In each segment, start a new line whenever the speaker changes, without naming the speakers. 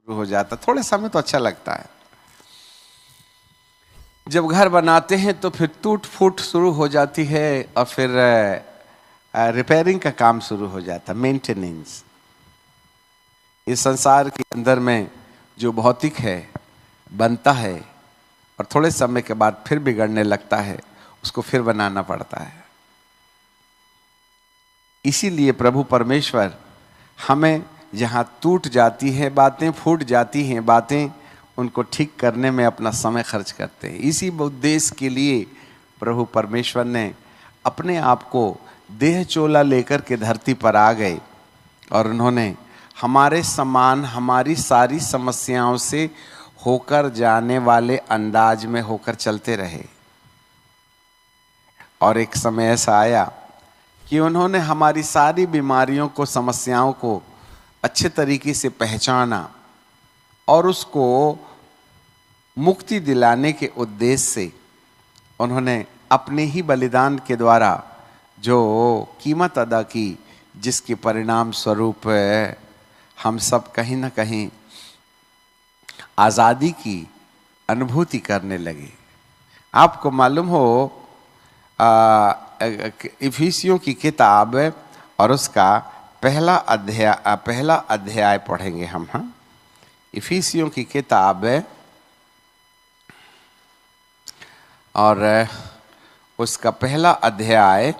शुरू हो जाता, थोड़े समय तो अच्छा लगता है। जब घर बनाते हैं तो फिर टूट फूट शुरू हो जाती है और फिर रिपेयरिंग का काम शुरू हो जाता, मेंटेनेंस। इस संसार के अंदर में जो भौतिक है बनता है और थोड़े समय के बाद फिर बिगड़ने लगता है, उसको फिर बनाना पड़ता है। इसीलिए प्रभु परमेश्वर हमें जहाँ टूट जाती है बातें, फूट जाती हैं बातें, उनको ठीक करने में अपना समय खर्च करते हैं। इसी उद्देश्य के लिए प्रभु परमेश्वर ने अपने आप को देह चोला लेकर के धरती पर आ गए और उन्होंने हमारे समान हमारी सारी समस्याओं से होकर जाने वाले अंदाज में होकर चलते रहे। और एक समय ऐसा आया कि उन्होंने हमारी सारी बीमारियों को, समस्याओं को अच्छे तरीके से पहचाना और उसको मुक्ति दिलाने के उद्देश्य से उन्होंने अपने ही बलिदान के द्वारा जो कीमत अदा की, जिसके परिणाम स्वरूप हम सब कहीं ना कहीं आज़ादी की अनुभूति करने लगे। आपको मालूम हो इफिसियों की किताब और उसका पहला अध्याय पढ़ेंगे हम। हाँ, इफिसियों की किताब और उसका पहला अध्याय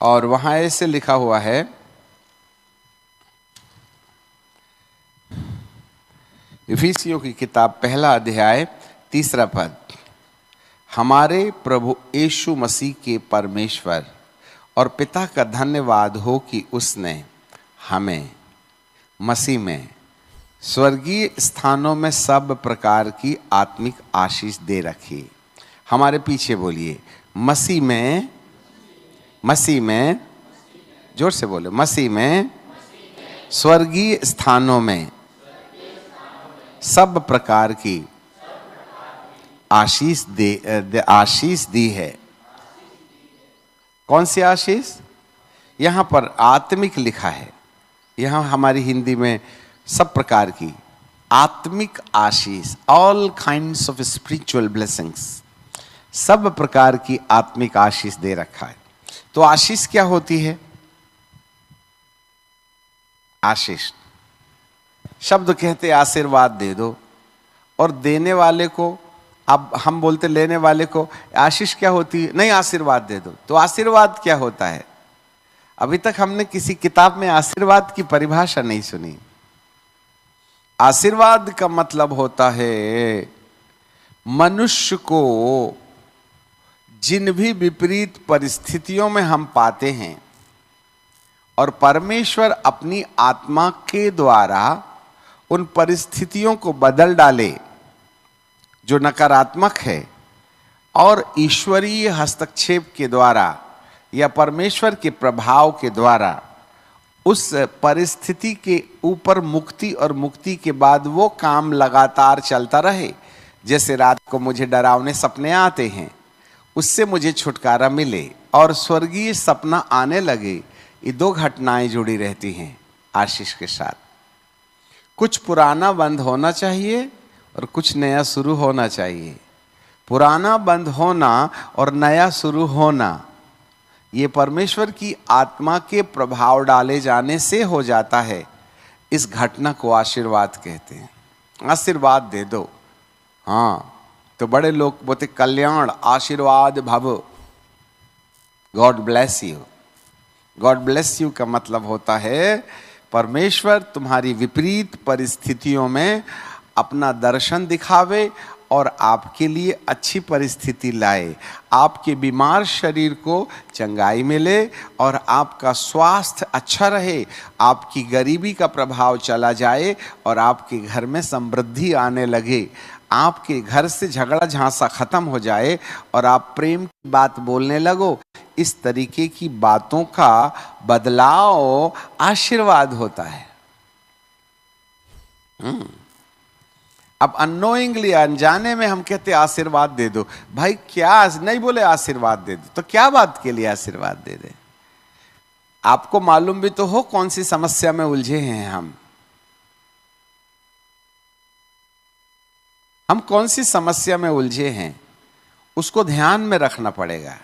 और वहां ऐसे लिखा हुआ है, इफिसियों की किताब पहला अध्याय 3 पद, हमारे प्रभु यीशु मसीह के परमेश्वर और पिता का धन्यवाद हो कि उसने हमें मसीह में स्वर्गीय स्थानों में सब प्रकार की आत्मिक आशीष दे रखी। हमारे पीछे बोलिए, मसीह में, मसीह में, जोर से बोले, मसीह में स्वर्गीय स्थानों में सब प्रकार की आशीष दी है। कौन सी आशीष? यहां पर आत्मिक लिखा है, यहां हमारी हिंदी में सब प्रकार की आत्मिक आशीष, all kinds of spiritual blessings, सब प्रकार की आत्मिक आशीष दे रखा है। तो आशीष क्या होती है? आशीष शब्द कहते आशीर्वाद दे दो, और देने वाले को, अब हम बोलते लेने वाले को आशीष क्या होती है? नहीं, आशीर्वाद दे दो। तो आशीर्वाद क्या होता है? अभी तक हमने किसी किताब में आशीर्वाद की परिभाषा नहीं सुनी। आशीर्वाद का मतलब होता है मनुष्य को जिन भी विपरीत परिस्थितियों में हम पाते हैं और परमेश्वर अपनी आत्मा के द्वारा उन परिस्थितियों को बदल डाले जो नकारात्मक है, और ईश्वरीय हस्तक्षेप के द्वारा या परमेश्वर के प्रभाव के द्वारा उस परिस्थिति के ऊपर मुक्ति, और मुक्ति के बाद वो काम लगातार चलता रहे। जैसे रात को मुझे डरावने सपने आते हैं, उससे मुझे छुटकारा मिले और स्वर्गीय सपना आने लगे। ये दो घटनाएं जुड़ी रहती हैं आशीष के साथ। कुछ पुराना बंद होना चाहिए और कुछ नया शुरू होना चाहिए। पुराना बंद होना और नया शुरू होना, ये परमेश्वर की आत्मा के प्रभाव डाले जाने से हो जाता है। इस घटना को आशीर्वाद कहते हैं। आशीर्वाद दे दो। हाँ, तो बड़े लोग बोलते कल्याण आशीर्वाद भव, God bless you. God bless you का मतलब होता है परमेश्वर तुम्हारी विपरीत परिस्थितियों में अपना दर्शन दिखावे और आपके लिए अच्छी परिस्थिति लाए, आपके बीमार शरीर को चंगाई मिले और आपका स्वास्थ्य अच्छा रहे, आपकी गरीबी का प्रभाव चला जाए और आपके घर में समृद्धि आने लगे, आपके घर से झगड़ा झांसा खत्म हो जाए और आप प्रेम की बात बोलने लगो। इस तरीके की बातों का बदलाव आशीर्वाद होता है। अब अननोइंगली, अनजाने में हम कहते आशीर्वाद दे दो। भाई क्या नहीं बोले आशीर्वाद दे दो, तो क्या बात के लिए आशीर्वाद दे दे? आपको मालूम भी तो हो कौन सी समस्या में उलझे हैं हम कौन सी समस्या में उलझे हैं, उसको ध्यान में रखना पड़ेगा।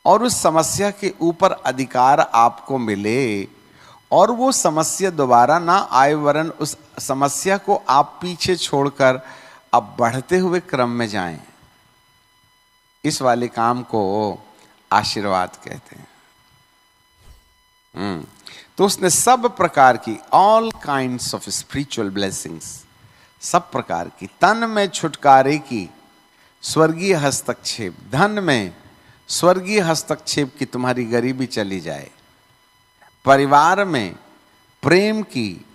और उस समस्या के ऊपर अधिकार आपको मिले और वो समस्या दोबारा ना आए, वरन उस समस्या को आप पीछे छोड़कर अब बढ़ते हुए क्रम में जाएं, इस वाले काम को आशीर्वाद कहते हैं। तो उसने सब प्रकार की, all kinds of spiritual blessings, सब प्रकार की, तन में छुटकारे की स्वर्गीय हस्तक्षेप, धन में स्वर्गीय हस्तक्षेप की तुम्हारी गरीबी चली जाए, परिवार में प्रेम की,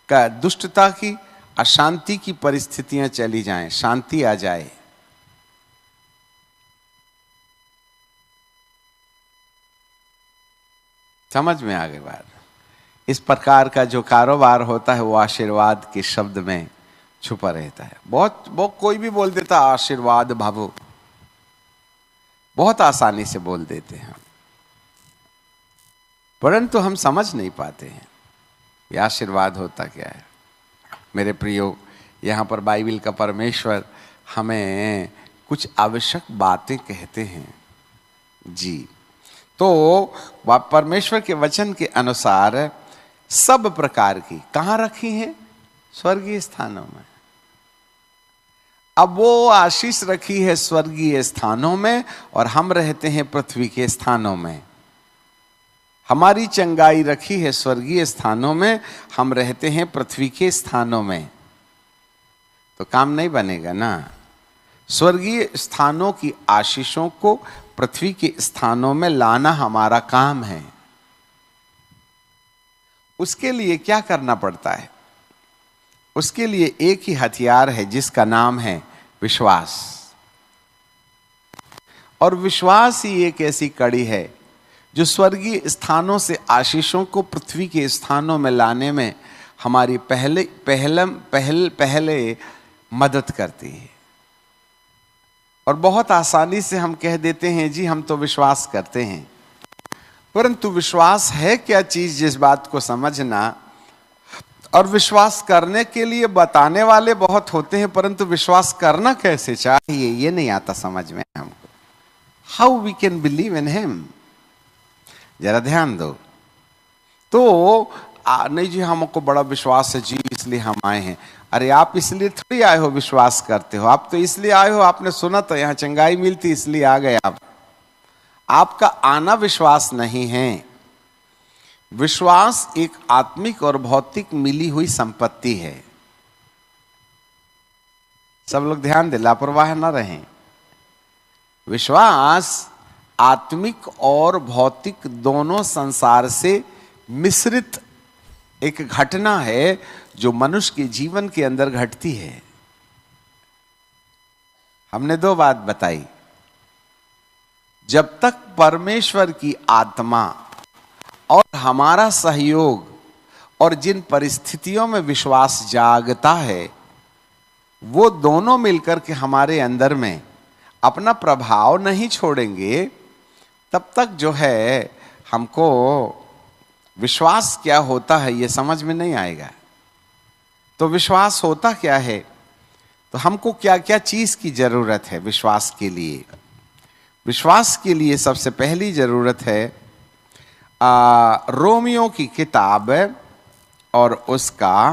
का दुष्टता की, अशांति की परिस्थितियां चली जाएं, शांति आ जाए। समझ में आ गई बात? इस प्रकार का जो कारोबार होता है वो आशीर्वाद के शब्द में छुपा रहता है। बहुत कोई भी बोल देता आशीर्वाद भावो, बहुत आसानी से बोल देते हैं, परंतु हम समझ नहीं पाते हैं ये आशीर्वाद होता क्या है। मेरे प्रियो, यहाँ पर बाइबल का परमेश्वर हमें कुछ आवश्यक बातें कहते हैं जी। तो परमेश्वर के वचन के अनुसार सब प्रकार की कहाँ रखी हैं? स्वर्गीय स्थानों में। अब वो आशीष रखी है स्वर्गीय स्थानों में और हम रहते हैं पृथ्वी के स्थानों में। हमारी चंगाई रखी है स्वर्गीय स्थानों में, हम रहते हैं पृथ्वी के स्थानों में। तो काम नहीं बनेगा ना। स्वर्गीय स्थानों की आशीषों को पृथ्वी के स्थानों में लाना हमारा काम है। उसके लिए क्या करना पड़ता है? उसके लिए एक ही हथियार है जिसका नाम है विश्वास। और विश्वास ही एक ऐसी कड़ी है जो स्वर्गीय स्थानों से आशीषों को पृथ्वी के स्थानों में लाने में हमारी पहले मदद करती है। और बहुत आसानी से हम कह देते हैं जी हम तो विश्वास करते हैं, परंतु विश्वास है क्या चीज, जिस बात को समझना। और विश्वास करने के लिए बताने वाले बहुत होते हैं, परंतु विश्वास करना कैसे चाहिए ये नहीं आता समझ में हमको। How we can believe in him, जरा ध्यान दो। तो नहीं जी हमको बड़ा विश्वास है जी इसलिए हम आए हैं। अरे आप इसलिए थोड़ी आए हो विश्वास करते हो, आप तो इसलिए आए हो, आपने सुना तो यहाँ चंगाई मिलती इसलिए आ गए आप। आपका आना विश्वास नहीं है। विश्वास एक आत्मिक और भौतिक मिली हुई संपत्ति है। सब लोग ध्यान दें, लापरवाह ना रहें। विश्वास आत्मिक और भौतिक दोनों संसार से मिश्रित एक घटना है जो मनुष्य के जीवन के अंदर घटती है। हमने दो बात बताई, जब तक परमेश्वर की आत्मा और हमारा सहयोग और जिन परिस्थितियों में विश्वास जागता है वो दोनों मिलकर के हमारे अंदर में अपना प्रभाव नहीं छोड़ेंगे, तब तक जो है हमको विश्वास क्या होता है ये समझ में नहीं आएगा। तो विश्वास होता क्या है, तो हमको क्या क्या चीज की जरूरत है विश्वास के लिए? विश्वास के लिए सबसे पहली जरूरत है रोमियो की किताब और उसका